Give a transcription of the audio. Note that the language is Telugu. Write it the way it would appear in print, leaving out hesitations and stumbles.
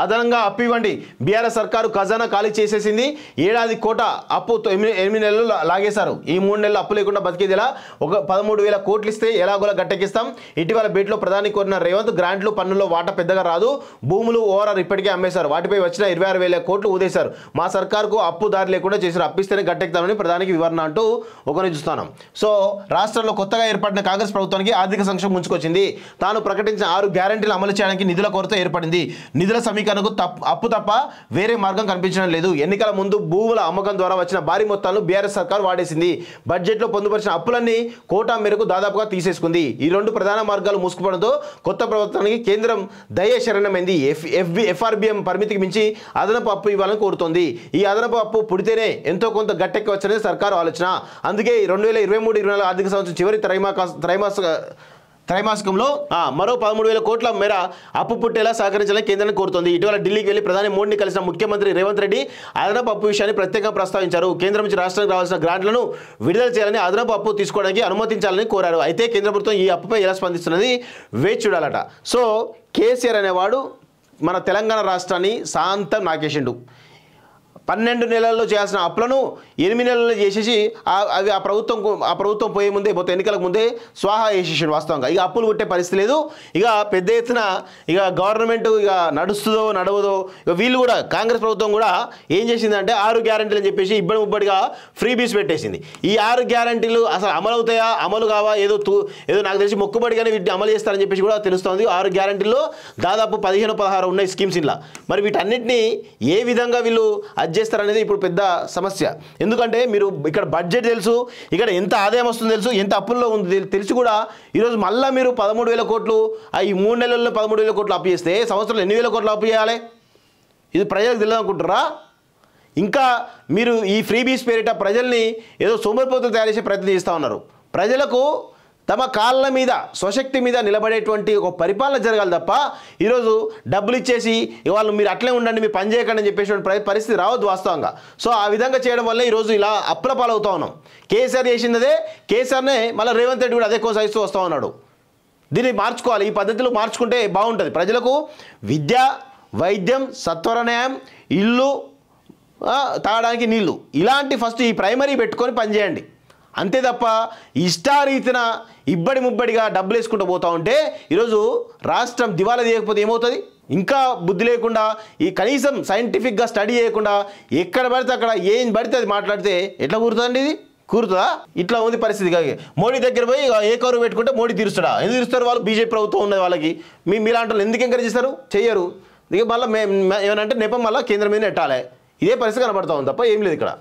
అదనంగా అప్పు ఇవ్వండి. బీఆర్ఎస్ సర్కారు ఖజానా ఖాళీ చేసేసింది. ఏడాది కోట అప్పు 8 నెలలు లాగేశారు. ఈ 3 నెలలు అప్పు లేకుండా బతికేదిలా 13,000 కోట్లు ఇస్తే ఎలాగోలా గట్టెక్కిస్తాం. ఇటీవల భేటీలో ప్రధాని కోరిన రేవంత్ గ్రాంట్లు పన్నుల్లో వాటా పెద్దగా రాదు, భూములు ఓఆర్ఆర్ ఇప్పటికే అమ్మేశారు, వాటిపై వచ్చిన 26,000 కోట్లు ఊదేశారు. మా సర్కారుకు అప్పు దారి లేకుండా చేశారు, అప్పిస్తేనే గట్టెక్కుతామని ప్రధానికి వివరణ అంటూ ఒకరిని చూస్తున్నాం. సో రాష్ట్రంలో కొత్తగా ఏర్పడిన కాంగ్రెస్ ప్రభుత్వానికి ఆర్థిక సంక్షోభం ముంచుకొచ్చింది. తాను ప్రకటించిన 6 గ్యారెంటీలు అమలు చేయడానికి నిధుల కొరత ఏర్పడింది. నిధుల సమీకరణకు అప్పు తప్ప వేరే మార్గం కనిపించడం లేదు. ఎన్నికల ముందు భూముల అమ్మకం ద్వారా వచ్చిన భారీ మొత్తాలను బీఆర్ఎస్ సర్కారు వాడేసింది. బడ్జెట్లో పొందుపరిచిన అప్పులన్నీ కోటా మేరకు దాదాపుగా తీసేసుకుంది. ఈ 2 ప్రధాన మార్గాలు మూసుకుపోవడంతో కొత్త ప్రభుత్వానికి కేంద్రం దయ శరణమైంది. ఎఫ్ఆర్బిఎం పరిమితికి మించి అదనపు అప్పు ఇవ్వాలని కోరుతోంది. ఈ అదనపు అప్పు పుడితేనే ఎంతో కొంత గట్టెక్కవచ్చనేది సర్కారు ఆలోచన. అందుకే 2023-24 ఆర్థిక సంవత్సరం చివరి త్రైమాసికంలో మరో 13,000 కోట్ల మేర అప్పు పుట్టేలా సహకరించాలని కేంద్రాన్ని కోరుతోంది. ఇటీవల ఢిల్లీకి వెళ్లి ప్రధాని మోడీని కలిసిన ముఖ్యమంత్రి రేవంత్ రెడ్డి అదనపు అప్పు విషయాన్ని ప్రత్యేకంగా ప్రస్తావించారు. కేంద్రం నుంచి రాష్ట్రానికి రావాల్సిన గ్రాంట్లను విడుదల చేయాలని, అదనపు అప్పు తీసుకోవడానికి అనుమతించాలని కోరారు. అయితే కేంద్ర ప్రభుత్వం ఈ అప్పుపై ఎలా స్పందిస్తున్నది వేచి చూడాలట. సో కేసీఆర్ అనేవాడు మన తెలంగాణ రాష్ట్రాన్ని శాంతం నాకేసిండు. 12 నెలల్లో చేయాల్సిన అప్పులను 8 నెలల్లో చేసేసి అవి ఆ ప్రభుత్వం పోయే ముందే, మొత్తం ఎన్నికలకు ముందే స్వాహా చేసేసాడు. వాస్తవంగా ఇక అప్పులు పుట్టే పరిస్థితి లేదు. ఇక పెద్ద ఎత్తున ఇక గవర్నమెంట్ ఇక నడుస్తుందో నడవదో. ఇక వీళ్ళు కూడా కాంగ్రెస్ ప్రభుత్వం కూడా ఏం చేసిందంటే 6 గ్యారెంటీలు అని చెప్పేసి ఇబ్బడిగా ఫ్రీ బీస్ పెట్టేసింది. ఈ 6 గ్యారెంటీలు అసలు అమలు అవుతాయా, అమలు కావా, ఏదో నాకు తెలిసి మొక్కుబడిగానే వీటిని అమలు చేస్తారని చెప్పేసి కూడా తెలుస్తోంది. 6 గ్యారెంటీల్లో దాదాపు 15-16 ఉన్నాయి స్కీమ్స్ ఇలా. మరి వీటన్నిటిని ఏ విధంగా వీళ్ళు చేస్తారనేది ఇప్పుడు పెద్ద సమస్య. ఎందుకంటే మీరు ఇక్కడ బడ్జెట్ తెలుసు, ఇక్కడ ఎంత ఆదాయం వస్తుందో తెలుసు, ఎంత అప్పుల్లో ఉంది తెలిసి కూడా ఈరోజు మళ్ళీ మీరు 13,000 కోట్లు ఈ 3 నెలల్లో 13,000 కోట్లు అప్పు చేస్తే సంవత్సరంలో 8,000 కోట్లు అప్పు చేయాలి. ఇది ప్రజలకు తెలియదు అనుకుంటారా? ఇంకా మీరు ఈ ఫ్రీబీస్ పేరిట ప్రజల్ని ఏదో సోమరిపోతులు తయారు చేసే ప్రయత్నం చేస్తూ ఉన్నారు. ప్రజలకు తమ కాళ్ళ మీద స్వశక్తి మీద నిలబడేటువంటి ఒక పరిపాలన జరగాలి తప్ప ఈరోజు డబ్బులు ఇచ్చేసి వాళ్ళు మీరు అట్లే ఉండండి, మీ పని చేయకండి అని చెప్పేసి పరిస్థితి రావద్దు వాస్తవంగా. సో ఆ విధంగా చేయడం వల్ల ఈరోజు ఇలా అప్పుల పాలవుతూ ఉన్నాం. కేసీఆర్ చేసిందే, కేసీఆర్నే మళ్ళీ రేవంత్ రెడ్డి కూడా అదే కొనసాగిస్తూ వస్తూ ఉన్నాడు. దీన్ని మార్చుకోవాలి, ఈ పద్ధతిలో మార్చుకుంటే బాగుంటుంది. ప్రజలకు విద్య, వైద్యం, సత్వర న్యాయం, ఇల్లు, తాగడానికి నీళ్లు, ఇలాంటి ఫస్ట్ ఈ ప్రైమరీ పెట్టుకొని పనిచేయండి. అంతే తప్ప ఇష్టారీతిన ఇబ్బడి ముబ్బడిగా డబ్బులు వేసుకుంటూ పోతూ ఉంటే ఈరోజు రాష్ట్రం దివాలా తీయకపోతే ఏమవుతుంది? ఇంకా బుద్ధి లేకుండా ఈ కనీసం సైంటిఫిక్గా స్టడీ చేయకుండా ఎక్కడ పడితే అక్కడ ఏం పడితే అది మాట్లాడితే ఎట్లా కూరుతుందండి? ఇది కూరుతుందా? ఇట్లా ఉంది పరిస్థితి. మోడీ దగ్గర పోయి ఏ కౌరు పెట్టుకుంటే మోడీ తీరుస్తాడా? ఎందుకు తీరుస్తారు? వాళ్ళు బీజేపీ ప్రభుత్వం ఉన్నది, వాళ్ళకి మీలాంటి వాళ్ళు ఎందుకు ఎంకరేజ్ చేస్తారు? చెయ్యరు. ఇక మళ్ళీ ఏమనంటే నెపం మళ్ళీ కేంద్రం మీద నెట్టాలి. ఇదే పరిస్థితి కనబడతా ఉంది తప్ప ఏం లేదు ఇక్కడ.